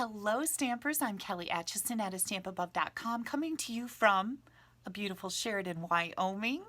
Hello Stampers, I'm Kelly Atchison at stampabove.com, coming to you from a beautiful Sheridan, Wyoming.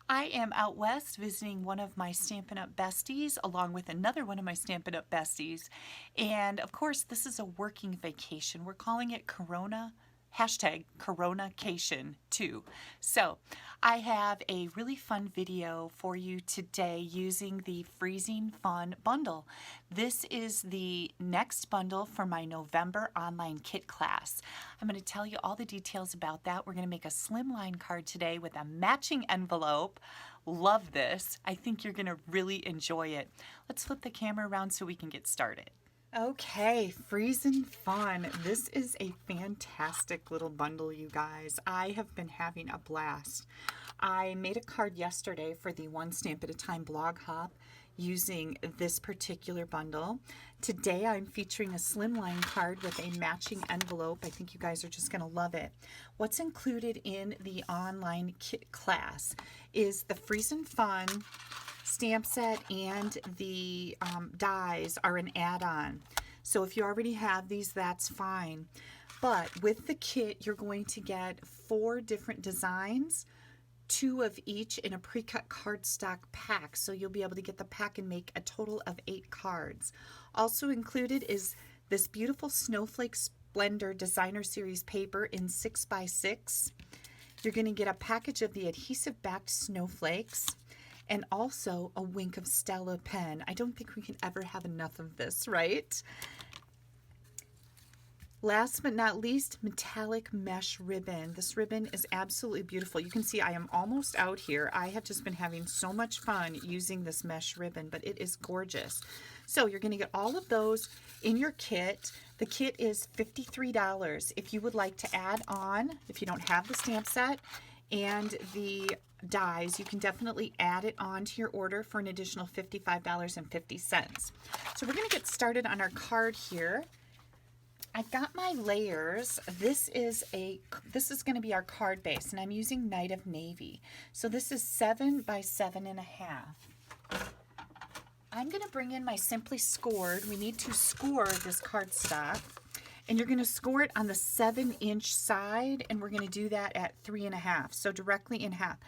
I am out west visiting one of my Stampin' Up! Besties along with another one of my Stampin' Up! Besties. And of course, this is a working vacation. We're calling it #Coronacation too. So I have a really fun video for you today using the Freezin Fun bundle. This is the next bundle for my November online kit class. I'm going to tell you all the details about that. We're going to make a slimline card today with a matching envelope. Love this. I think you're going to really enjoy it. Let's flip the camera around so we can get started. Okay, Freezin Fun. This is a fantastic little bundle, you guys. I have been having a blast. I made a card yesterday for the One Stamp at a Time blog hop using this particular bundle. Today I'm featuring a slimline card with a matching envelope. I think you guys are just going to love it. What's included in the online kit class is the Freezin Fun stamp set, and the dies are an add-on. So if you already have these, that's fine. But with the kit, you're going to get 4 different designs, 2 of each in a pre-cut cardstock pack. So you'll be able to get the pack and make a total of 8 cards. Also included is this beautiful Snowflake Splendor Designer Series paper in 6x6. You're going to get a package of the adhesive-backed snowflakes, and also a Wink of Stella pen. I don't think we can ever have enough of this, right? Last but not least, metallic mesh ribbon. This ribbon is absolutely beautiful. You can see I am almost out here. I have just been having so much fun using this mesh ribbon, but it is gorgeous. So you're going to get all of those in your kit. The kit is $53. If you would like to add on, if you don't have the stamp set and the dies, you can definitely add it on to your order for an additional $55.50. So we're going to get started on our card here. I've got my layers. This is going to be our card base, and I'm using Night of Navy. So this is 7 by 7.5. I'm going to bring in my Simply Scored. We need to score this cardstock. And you're going to score it on the 7-inch side, and we're going to do that at 3.5, so directly in half.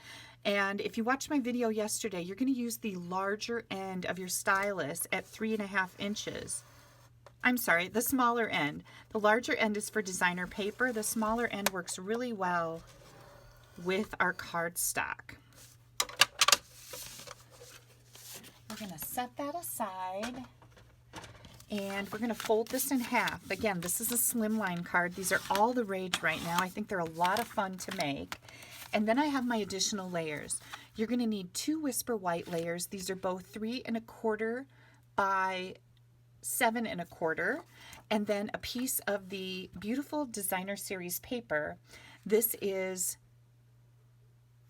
And if you watched my video yesterday, you're going to use the larger end of your stylus at 3.5 inches. I'm sorry, the smaller end. The larger end is for designer paper. The smaller end works really well with our cardstock. We're going to set that aside. And we're going to fold this in half. Again, this is a slimline card. These are all the rage right now. I think they're a lot of fun to make. And then I have my additional layers. You're going to need 2 Whisper White layers. These are both 3.25 by 7.25. And then a piece of the beautiful Designer Series paper. This is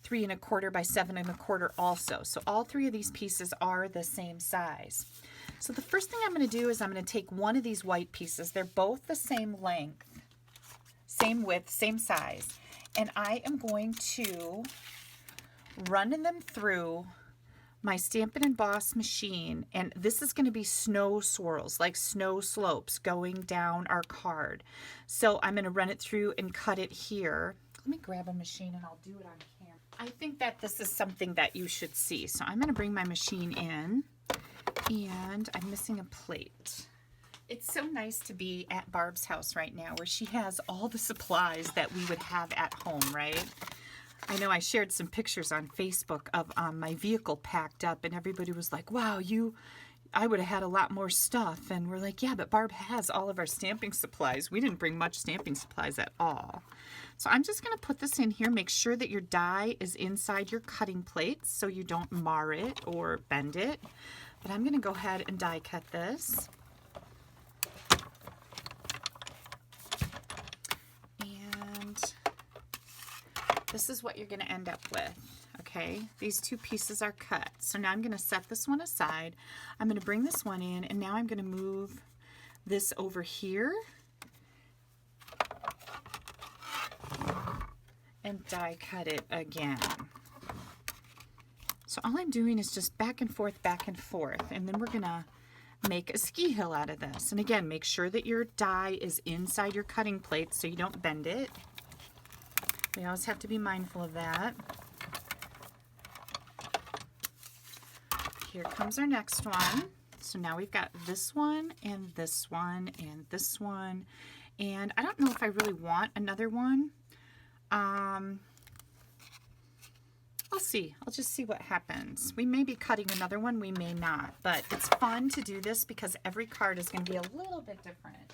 3.25 by 7.25 also. So all 3 of these pieces are the same size. So the first thing I'm going to do is I'm going to take one of these white pieces. They're both the same length, same width, same size. And I am going to run them through my Stampin' Emboss machine. And this is going to be snow swirls, like snow slopes going down our card. So I'm going to run it through and cut it here. Let me grab a machine and I'll do it on camera. I think that this is something that you should see. So I'm going to bring my machine in. And I'm missing a plate. It's so nice to be at Barb's house right now where she has all the supplies that we would have at home, right? I know I shared some pictures on Facebook of my vehicle packed up, and everybody was like, wow, I would have had a lot more stuff. And we're like, yeah, but Barb has all of our stamping supplies. We didn't bring much stamping supplies at all. So I'm just going to put this in here. Make sure that your die is inside your cutting plates so you don't mar it or bend it. But I'm going to go ahead and die cut this. And this is what you're going to end up with. Okay, these 2 pieces are cut. So now I'm going to set this one aside. I'm going to bring this one in, and now I'm going to move this over here and die cut it again. So all I'm doing is just back and forth, and then we're gonna make a ski hill out of this. And again, make sure that your die is inside your cutting plate so you don't bend it. We always have to be mindful of that. Here comes our next one. So now we've got this one and this one and this one. And I don't know if I really want another one. I'll see. I'll just see what happens. We may be cutting another one, we may not. But it's fun to do this because every card is going to be a little bit different.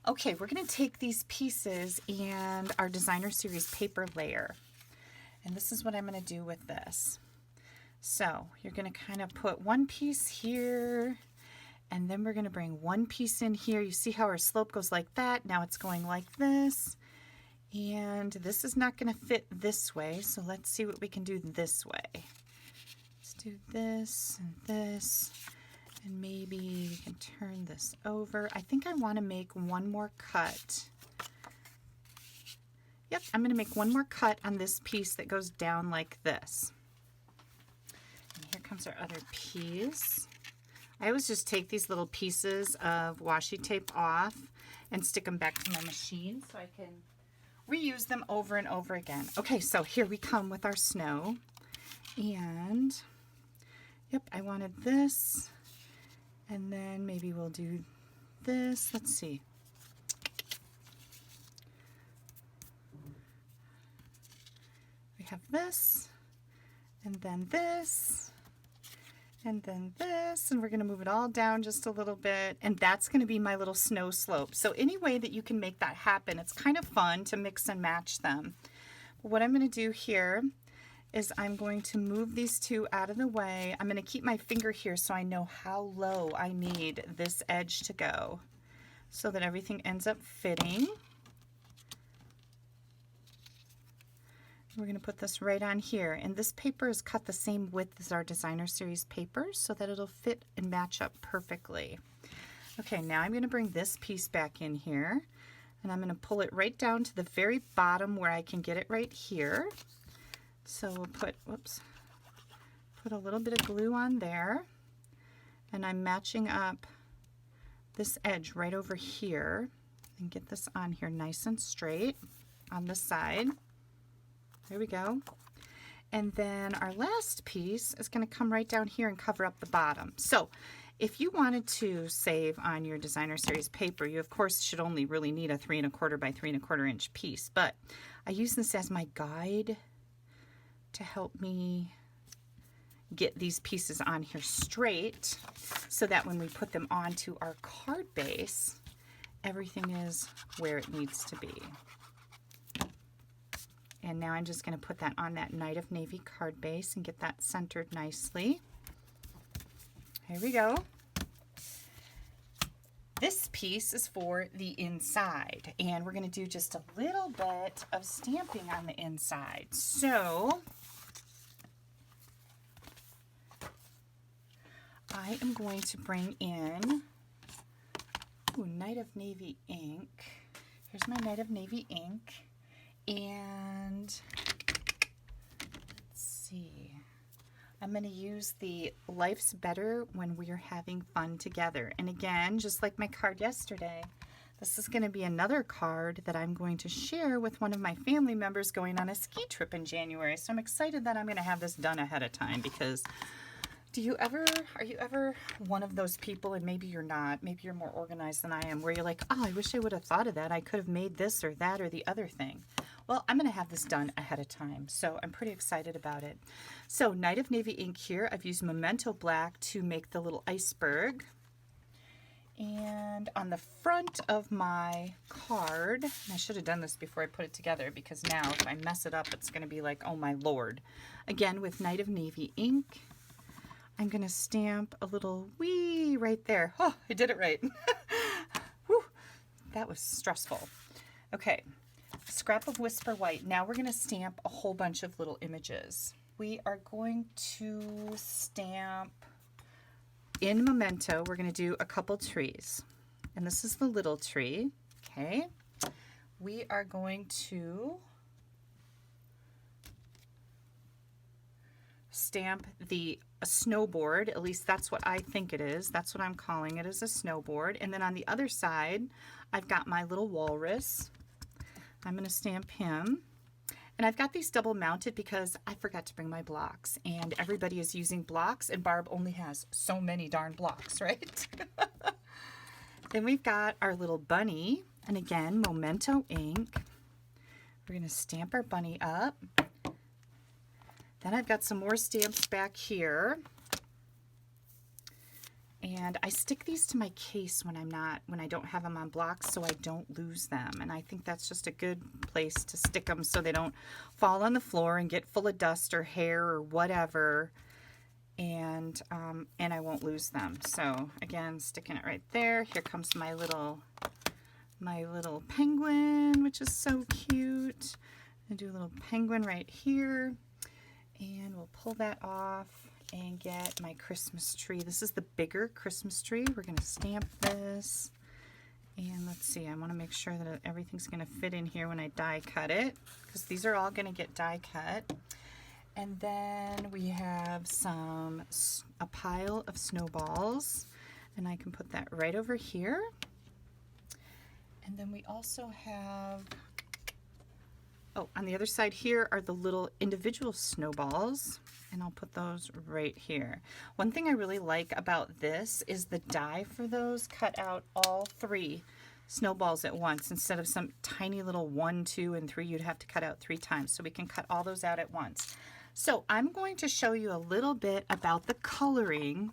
Okay, we're going to take these pieces and our designer series paper layer. And this is what I'm going to do with this. So you're going to kind of put one piece here, and then we're going to bring one piece in here. You see how our slope goes like that? Now it's going like this. And this is not going to fit this way, so let's see what we can do this way. Let's do this and this, and maybe we can turn this over. I think I want to make one more cut. Yep, I'm going to make one more cut on this piece that goes down like this. And here comes our other piece. I always just take these little pieces of washi tape off and stick them back to my machine so I can reuse them over and over again. Okay, so here we come with our snow. And, yep, I wanted this. And then maybe we'll do this. Let's see. We have this, and then this, and then this, and we're going to move it all down just a little bit, and that's going to be my little snow slope. So any way that you can make that happen, it's kind of fun to mix and match them. But what I'm going to do here is I'm going to move these two out of the way. I'm going to keep my finger here so I know how low I need this edge to go so that everything ends up fitting. We're going to put this right on here, and this paper is cut the same width as our designer series paper so that it'll fit and match up perfectly. Okay, now I'm going to bring this piece back in here, and I'm going to pull it right down to the very bottom where I can get it right here. So we'll put, put a little bit of glue on there, and I'm matching up this edge right over here and get this on here nice and straight on the side. There we go. And then our last piece is going to come right down here and cover up the bottom. So if you wanted to save on your designer series paper, you of course should only really need a 3 1/4 by 3 1/4 inch piece. But I use this as my guide to help me get these pieces on here straight so that when we put them onto our card base, everything is where it needs to be. And now I'm just going to put that on that Night of Navy card base and get that centered nicely. Here we go. This piece is for the inside, and we're going to do just a little bit of stamping on the inside. So I am going to bring in Night of Navy ink. Here's my Night of Navy ink. And let's see, I'm going to use the Life's Better When We're Having Fun Together. And again, just like my card yesterday, this is going to be another card that I'm going to share with one of my family members going on a ski trip in January. So I'm excited that I'm going to have this done ahead of time, because are you ever one of those people, and maybe you're not, maybe you're more organized than I am, where you're like, oh, I wish I would have thought of that. I could have made this or that or the other thing. Well, I'm going to have this done ahead of time, so I'm pretty excited about it. So Night of Navy ink here. I've used Memento Black to make the little iceberg. And on the front of my card, and I should have done this before I put it together, because now if I mess it up, it's going to be like, oh my Lord. Again, with Night of Navy ink, I'm going to stamp a little wee right there. Oh, I did it right. Whew, that was stressful. Okay. Scrap of Whisper White. Now we're going to stamp a whole bunch of little images. We are going to stamp in Memento. We're going to do a couple trees, and this is the little tree. Okay, we are going to stamp a snowboard. At least that's what I think it is. That's what I'm calling it, is a snowboard. And then on the other side, I've got my little walrus. I'm going to stamp him. And I've got these double mounted because I forgot to bring my blocks. And everybody is using blocks, and Barb only has so many darn blocks, right? Then we've got our little bunny. And again, Memento ink. We're going to stamp our bunny up. Then I've got some more stamps back here. And I stick these to my case when I don't have them on blocks, so I don't lose them. And I think that's just a good place to stick them so they don't fall on the floor and get full of dust or hair or whatever. And I won't lose them. So again, sticking it right there. Here comes my little penguin, which is so cute. I'm gonna do a little penguin right here, and we'll pull that off and get my Christmas tree. This is the bigger Christmas tree. We're gonna stamp this, and let's see, I want to make sure that everything's gonna fit in here when I die cut it, because these are all gonna get die cut. And then we have a pile of snowballs, and I can put that right over here. And then we also have, oh, on the other side here are the little individual snowballs, and I'll put those right here. One thing I really like about this is the die for those cut out all 3 snowballs at once. Instead of some tiny little 1, 2, and 3, you'd have to cut out 3 times. So we can cut all those out at once. So I'm going to show you a little bit about the coloring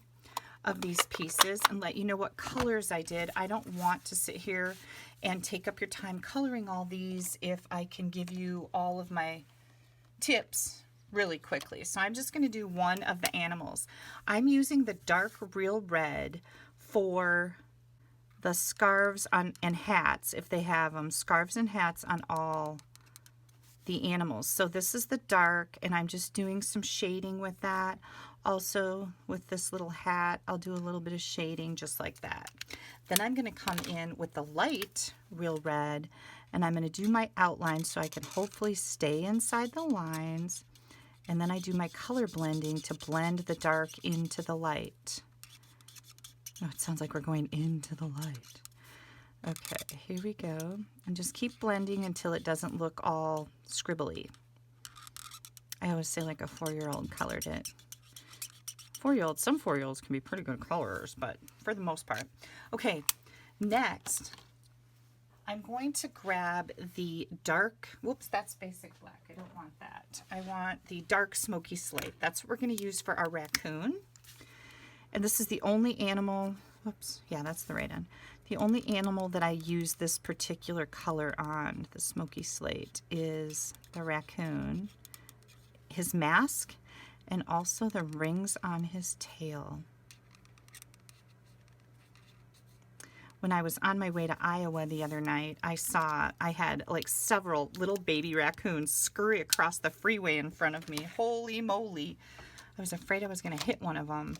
of these pieces and let you know what colors I did. I don't want to sit here and take up your time coloring all these if I can give you all of my tips really quickly. So I'm just going to do one of the animals. I'm using the dark real red for the scarves and hats, if they have them, scarves and hats on all the animals. So this is the dark, and I'm just doing some shading with that. Also with this little hat, I'll do a little bit of shading just like that. Then I'm going to come in with the light real red, and I'm going to do my outline so I can hopefully stay inside the lines. And then I do my color blending to blend the dark into the light. Oh, it sounds like we're going into the light. Okay, here we go. And just keep blending until it doesn't look all scribbly. I always say like a 4-year-old colored it. Some 4-year-olds can be pretty good colorers, but for the most part. Okay, next, I'm going to grab the dark, whoops, that's basic black. I don't want that. I want the dark smoky slate. That's what we're going to use for our raccoon. And this is the only animal, whoops, yeah, that's the right end. The only animal that I use this particular color on, the smoky slate, is the raccoon, his mask, and also the rings on his tail. When I was on my way to Iowa the other night, I had like several little baby raccoons scurry across the freeway in front of me. Holy moly. I was afraid I was going to hit one of them,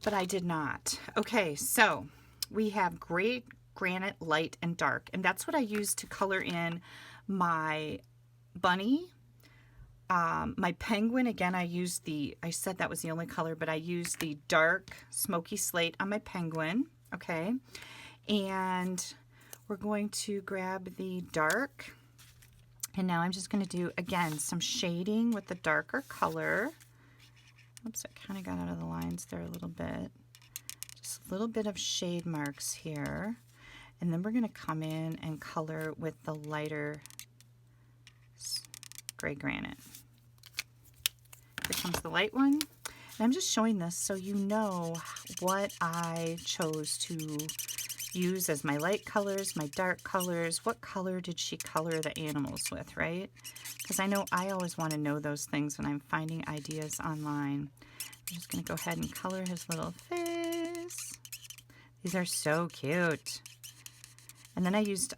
but I did not. Okay, so we have gray, granite, light, and dark, and that's what I use to color in my bunny. My penguin, again, I said that was the only color, but I used the dark smoky slate on my penguin, okay? And we're going to grab the dark, and now I'm just going to do, again, some shading with the darker color. Oops, I kind of got out of the lines there a little bit. Just a little bit of shade marks here. And then we're going to come in and color with the lighter gray granite. Here comes the light one. And I'm just showing this so you know what I chose to use as my light colors, my dark colors. What color did she color the animals with, right? Because I know I always want to know those things when I'm finding ideas online. I'm just going to go ahead and color his little face. These are so cute. And then I used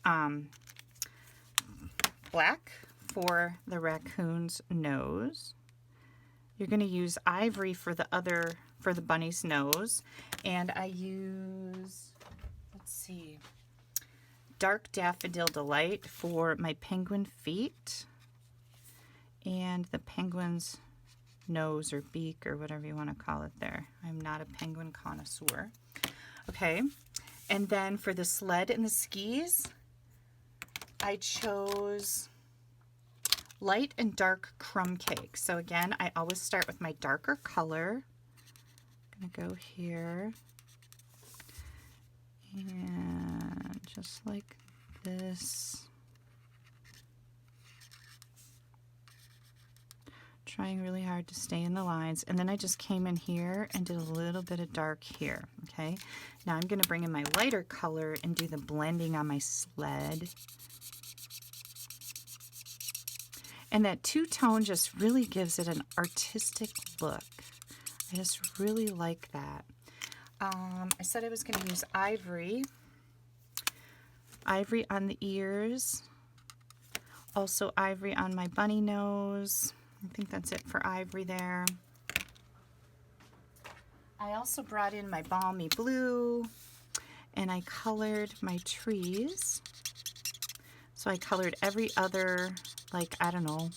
black for the raccoon's nose. You're going to use ivory for the bunny's nose. And I use, let's see, dark daffodil delight for my penguin feet and the penguin's nose or beak or whatever you want to call it there. I'm not a penguin connoisseur. Okay, and then for the sled and the skis, I chose light and dark crumb cake. So again, I always start with my darker color. I'm gonna go here and just like this. Trying really hard to stay in the lines, and then I just came in here and did a little bit of dark here. Okay, now I'm going to bring in my lighter color and do the blending on my sled. And that two-tone just really gives it an artistic look. I just really like that. I said I was going to use ivory on the ears, also ivory on my bunny nose. I think that's it for ivory there. I also brought in my balmy blue, and I colored my trees. So I colored every other, like, I don't know,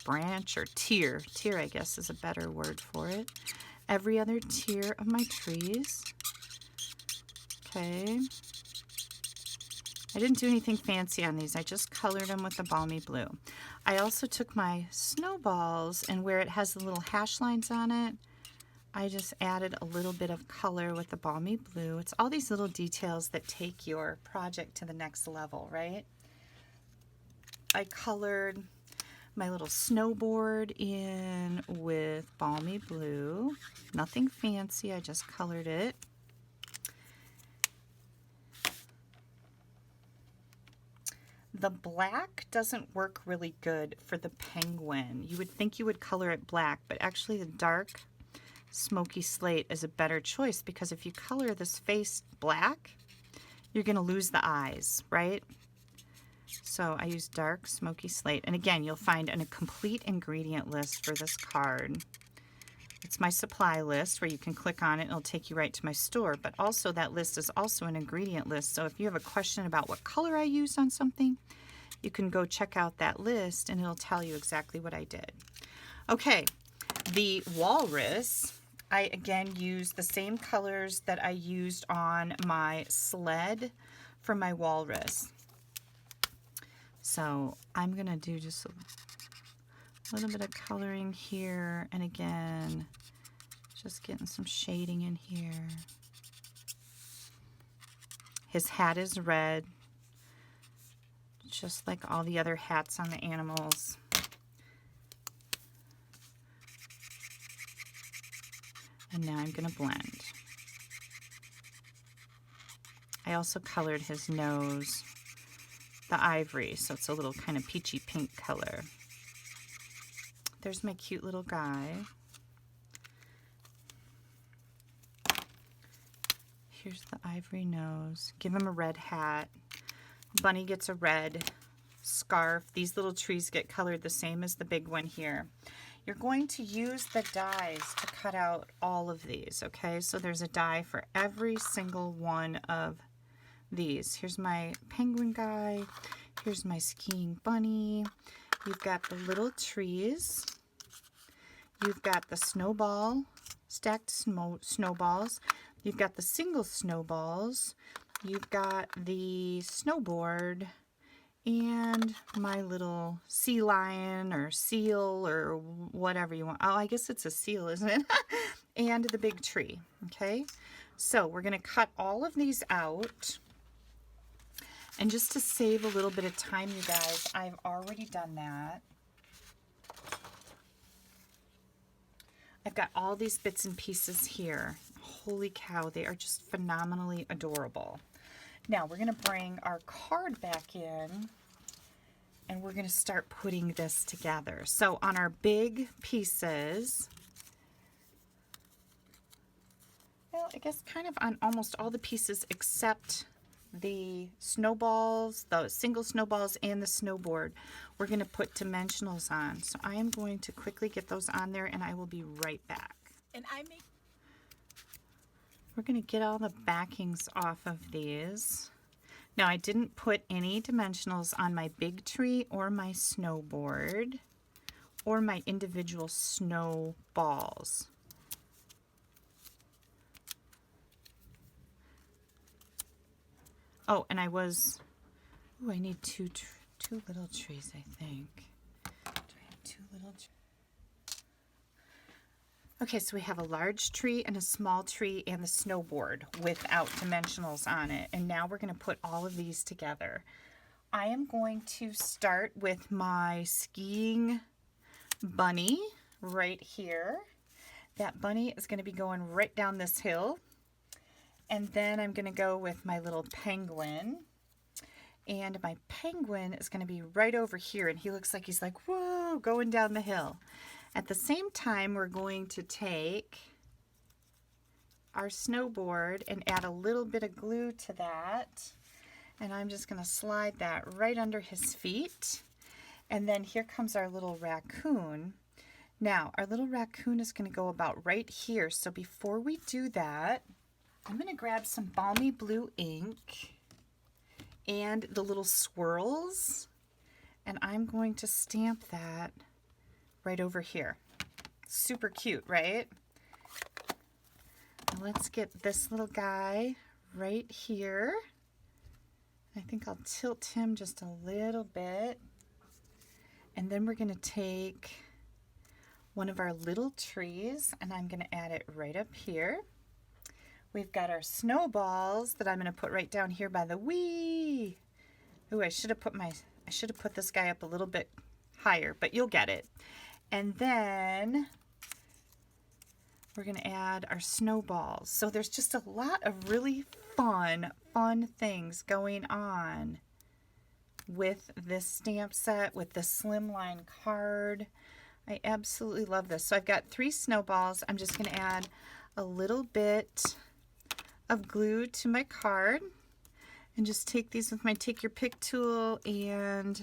branch or tier. Tier, I guess, is a better word for it. Every other tier of my trees. Okay. I didn't do anything fancy on these. I just colored them with the balmy blue. I also took my snowballs, and where it has the little hash lines on it, I just added a little bit of color with the balmy blue. It's all these little details that take your project to the next level, right? I colored my little snowboard in with balmy blue. Nothing fancy, I just colored it. The black doesn't work really good for the penguin. You would think you would color it black, but actually the dark smoky slate is a better choice, because if you color this face black, you're going to lose the eyes, right? So I use dark smoky slate. And again, you'll find a complete ingredient list for this card. It's my supply list where you can click on it and it'll take you right to my store. But also that list is also an ingredient list. So if you have a question about what color I used on something, you can go check out that list and it'll tell you exactly what I did. Okay, the walrus, I again used the same colors that I used on my sled for my walrus. So I'm going to do just a little bit of coloring here, and again, just getting some shading in here. His hat is red, just like all the other hats on the animals. And now I'm going to blend. I also colored his nose the ivory, so it's a little kind of peachy pink color. There's my cute little guy. Here's the ivory nose. Give him a red hat. Bunny gets a red scarf. These little trees get colored the same as the big one here. You're going to use the dies to cut out all of these, okay? So there's a die for every single one of these. Here's my penguin guy. Here's my skiing bunny. You've got the little trees. You've got the snowball, stacked snowballs. You've got the single snowballs. You've got the snowboard and my little sea lion or seal or whatever you want. Oh, I guess it's a seal, isn't it? And the big tree, okay? So we're going to cut all of these out. And just to save a little bit of time, you guys, I've already done that. I've got all these bits and pieces here. Holy cow, they are just phenomenally adorable. Now we're going to bring our card back in and we're going to start putting this together. So on our big pieces, well, I guess kind of on almost all the pieces except the snowballs, the single snowballs and the snowboard, we're going to put dimensionals on. So I am going to quickly get those on there and I will be right back. We're going to get all the backings off of these. Now I didn't put any dimensionals on my big tree or my snowboard or my individual snow balls. Oh, and I need two little trees, I think. Do I have two little trees? Okay, so we have a large tree and a small tree and the snowboard without dimensionals on it. And now we're going to put all of these together. I am going to start with my skiing bunny right here. That bunny is going to be going right down this hill. And then I'm going to go with my little penguin. And my penguin is going to be right over here. And he looks like he's like, whoa, going down the hill. At the same time, we're going to take our snowboard and add a little bit of glue to that. And I'm just going to slide that right under his feet. And then here comes our little raccoon. Now, our little raccoon is going to go about right here. So before we do that, I'm going to grab some balmy blue ink and the little swirls. And I'm going to stamp that right over here. Super cute, right? Now let's get this little guy right here. I think I'll tilt him just a little bit. And then we're going to take one of our little trees and I'm going to add it right up here. We've got our snowballs that I'm going to put right down here by the wee. Ooh, I should have put this guy up a little bit higher, but you'll get it. And then we're going to add our snowballs. So there's just a lot of really fun things going on with this stamp set, with the slimline card. I absolutely love this. So I've got 3 snowballs. I'm just going to add a little bit of glue to my card and just take these with my take your pick tool and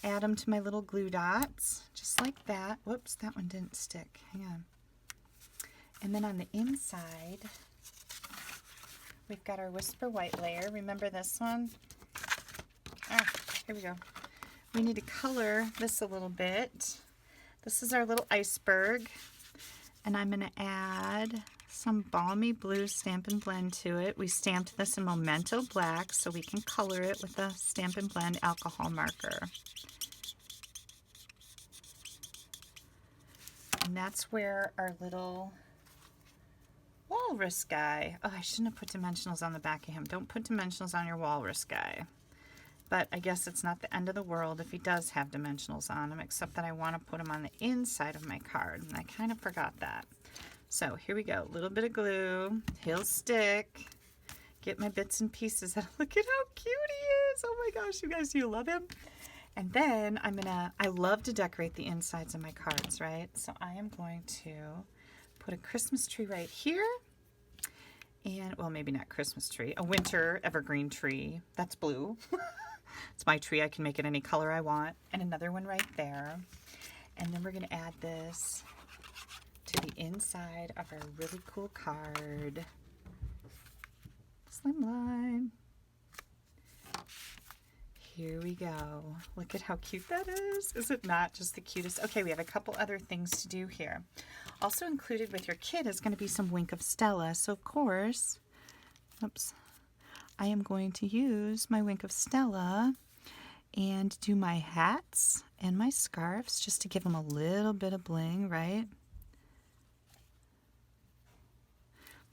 add them to my little glue dots, just like that. Whoops, that one didn't stick. Hang on. And then on the inside, we've got our Whisper White layer. Remember this one? Ah, here we go. We need to color this a little bit. This is our little iceberg. And I'm going to add some balmy blue Stampin' Blend to it. We stamped this in Memento Black so we can color it with a Stampin' Blend alcohol marker. And that's where our little walrus guy, oh, I shouldn't have put dimensionals on the back of him. Don't put dimensionals on your walrus guy. But I guess it's not the end of the world if he does have dimensionals on him, except that I want to put him on the inside of my card, and I kind of forgot that. So here we go, a little bit of glue, he'll stick. Get my bits and pieces. Look at how cute he is. Oh my gosh, you guys, do you love him? And then I love to decorate the insides of my cards, right? So I am going to put a Christmas tree right here. And, well, maybe not Christmas tree, a winter evergreen tree. That's blue. It's my tree. I can make it any color I want. And another one right there. And then we're going to add this to the inside of our really cool card. Slimline. Here we go. Look at how cute that is. Is it not just the cutest? Okay, we have a couple other things to do here. Also included with your kit is going to be some Wink of Stella. So, of course, oops, I am going to use my Wink of Stella and do my hats and my scarves just to give them a little bit of bling, right?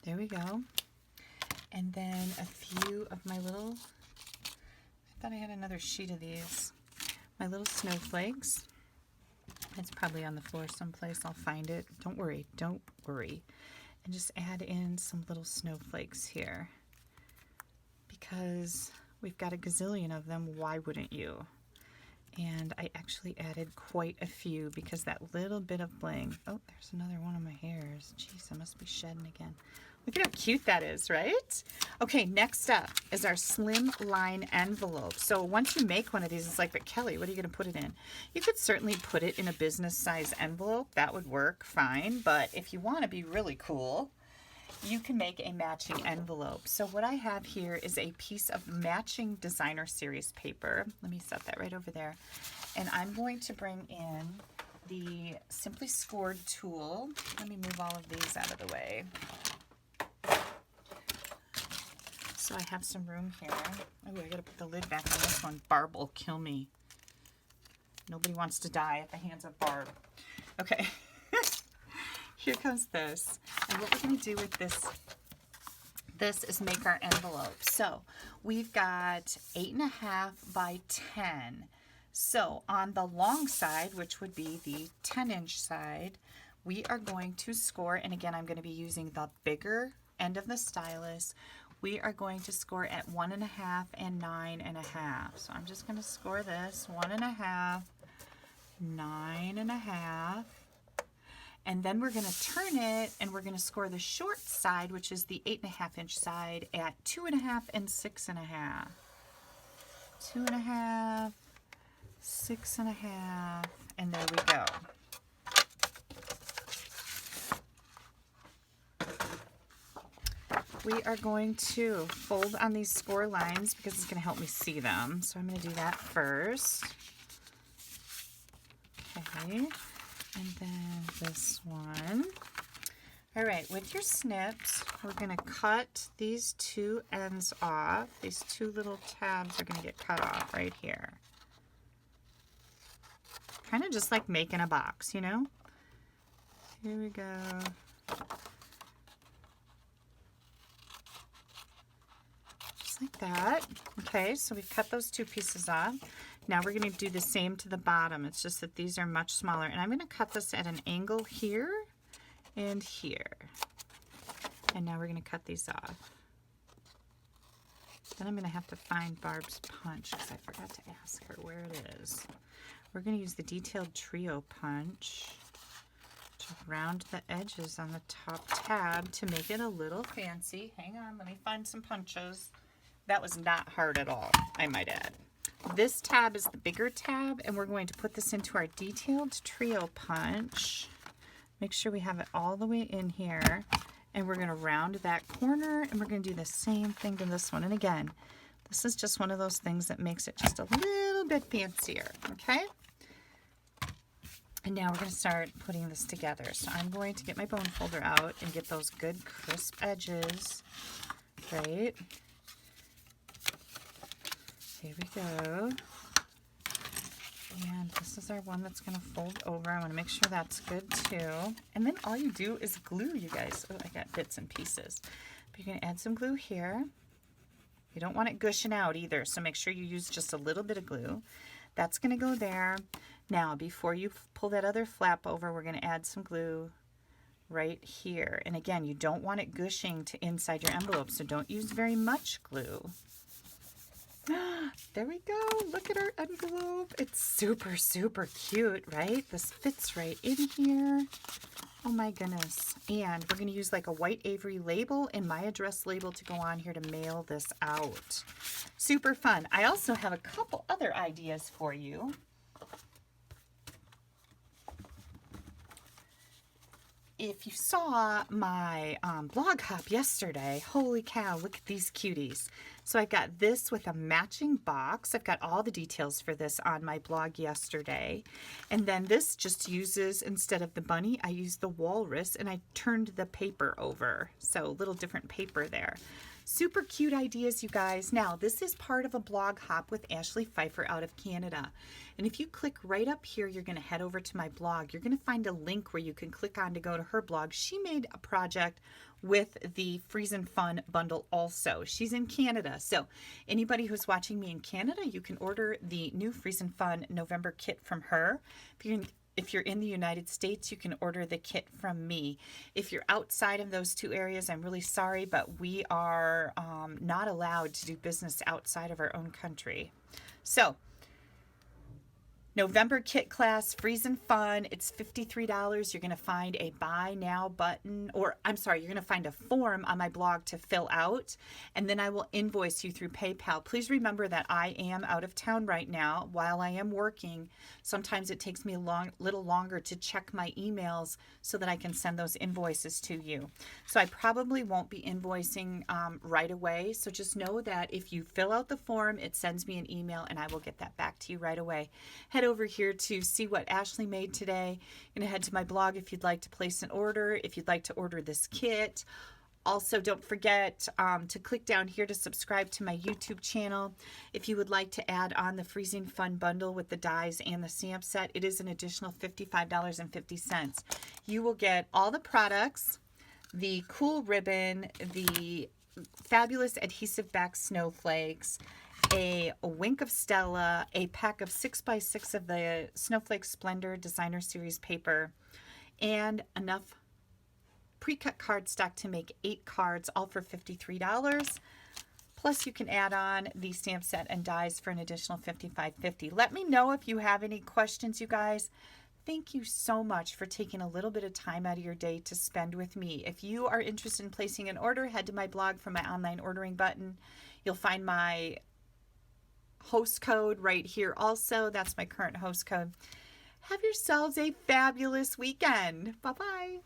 There we go. And then a few of my little, I thought I had another sheet of these, my little snowflakes. It's probably on the floor someplace. I'll find it. Don't worry. Don't worry. And just add in some little snowflakes here. Because we've got a gazillion of them. Why wouldn't you? And I actually added quite a few because that little bit of bling. Oh, there's another one of my hairs. Jeez, I must be shedding again. Look at how cute that is, right? Okay, next up is our slim line envelope. So once you make one of these, it's like, but Kelly, what are you going to put it in? You could certainly put it in a business size envelope. That would work fine. But if you want to be really cool, you can make a matching envelope. So what I have here is a piece of matching designer series paper. Let me set that right over there. And I'm going to bring in the Simply Scored tool. Let me move all of these out of the way. So I have some room here. Oh, I gotta put the lid back on this one. Barb will kill me. Nobody wants to die at the hands of Barb. Okay, here comes this. And what we're gonna do with this is make our envelope. So we've got 8.5 by 10. So on the long side, which would be the 10-inch side, we are going to score, and again, I'm going to be using the bigger end of the stylus. We are going to score at 1.5 and 9.5. So I'm just going to score this 1.5, 9.5. And then we're going to turn it and we're going to score the short side, which is the 8.5-inch side, at 2.5 and 6.5. 2.5, 6.5, and there we go. We are going to fold on these score lines because it's going to help me see them. So I'm going to do that first. Okay. And then this one. All right, with your snips, we're going to cut these two ends off. These two little tabs are going to get cut off right here. Kind of just like making a box, you know? Here we go. Just like that. Okay, so we've cut those two pieces off. Now we're going to do the same to the bottom. It's just that these are much smaller. And I'm going to cut this at an angle here and here. And now we're going to cut these off. Then I'm going to have to find Barb's punch because I forgot to ask her where it is. We're going to use the detailed trio punch to round the edges on the top tab to make it a little fancy. Hang on, let me find some punches. That was not hard at all, I might add. This tab is the bigger tab, and we're going to put this into our detailed trio punch. Make sure we have it all the way in here, and we're going to round that corner, and we're going to do the same thing to this one. And again, this is just one of those things that makes it just a little bit fancier, okay? And now we're going to start putting this together. So I'm going to get my bone folder out and get those good crisp edges, right? Here we go. And this is our one that's going to fold over. I want to make sure that's good too. And then all you do is glue, you guys. Oh, I got bits and pieces. But you're going to add some glue here. You don't want it gushing out either, so make sure you use just a little bit of glue. That's going to go there. Now, before you pull that other flap over, we're going to add some glue right here. And again, you don't want it gushing to inside your envelope, so don't use very much glue. There we go. Look at our envelope. It's super, super cute, right? This fits right in here. Oh my goodness. And we're going to use like a white Avery label and my address label to go on here to mail this out. Super fun. I also have a couple other ideas for you. If you saw my blog hop yesterday, holy cow, look at these cuties. So I got this with a matching box. I've got all the details for this on my blog yesterday. And then this just uses, instead of the bunny, I used the walrus and I turned the paper over. So a little different paper there. Super cute ideas, you guys. Now, this is part of a blog hop with Ashley Pfeiffer out of Canada. And if you click right up here, you're going to head over to my blog. You're going to find a link where you can click on to go to her blog. She made a project with the Freezin Fun bundle also. She's in Canada. So anybody who's watching me in Canada, you can order the new Freezin Fun November kit from her. If you're in the United States, you can order the kit from me. If you're outside of those two areas, I'm really sorry, but we are not allowed to do business outside of our own country. So, November kit class, Freezin Fun, it's $53. You're going to find a buy now button, or I'm sorry, you're going to find a form on my blog to fill out, and then I will invoice you through PayPal. Please remember that I am out of town right now while I am working. Sometimes it takes me a little longer to check my emails so that I can send those invoices to you. So I probably won't be invoicing right away. So just know that if you fill out the form, it sends me an email and I will get that back to you right away. Head head over here to see what Ashley made today. You're going to head to my blog if you'd like to place an order, if you'd like to order this kit. Also, don't forget to click down here to subscribe to my YouTube channel. If you would like to add on the Freezin Fun bundle with the dies and the stamp set, it is an additional $55.50. You will get all the products, the cool ribbon, the fabulous adhesive back snowflakes, a wink of Stella, a pack of 6x6 of the Snowflake Splendor Designer Series paper, and enough pre-cut cardstock to make 8 cards, all for $53. Plus you can add on the stamp set and dies for an additional $55.50. Let me know if you have any questions, you guys. Thank you so much for taking a little bit of time out of your day to spend with me. If you are interested in placing an order, head to my blog for my online ordering button. You'll find my host code right here also. That's my current host code. Have yourselves a fabulous weekend. Bye-bye.